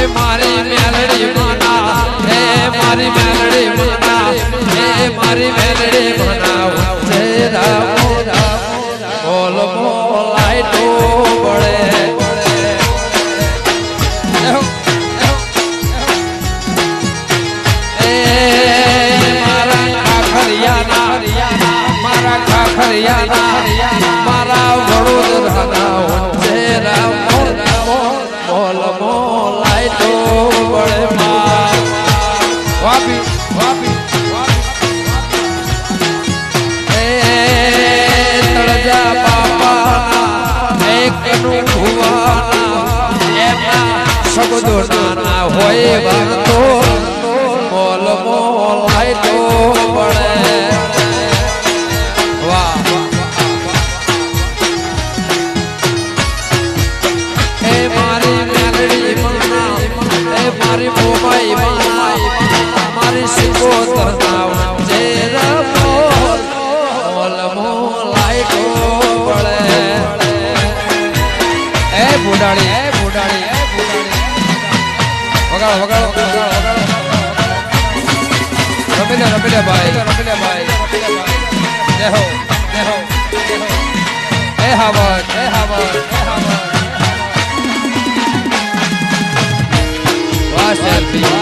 મારી મેલડી મના હે મારી મેલડી મના હે મારી મેલડી મના હે રામ બોલ બોલાય તો પડે મારા ખાખરિયાના મારા વડોદરાના હે રામ બોલ બોલાય તો પડે વાપી વાપી તળજા બાપાના એકનું ભુવાના એમના શબ્દો નાના હોય વાતો બોલ બોલાય તો પડે વાહ હે મારી મેલડી મના હે મારી મોમાઈ મના મારી સિકોતરના વચ્ચે રમો બોલ બોલાય તો પડે એ બુડાડી વગાડો રમીલે ભાઈ દેહો એ હાવર વાહ સેલ્ફી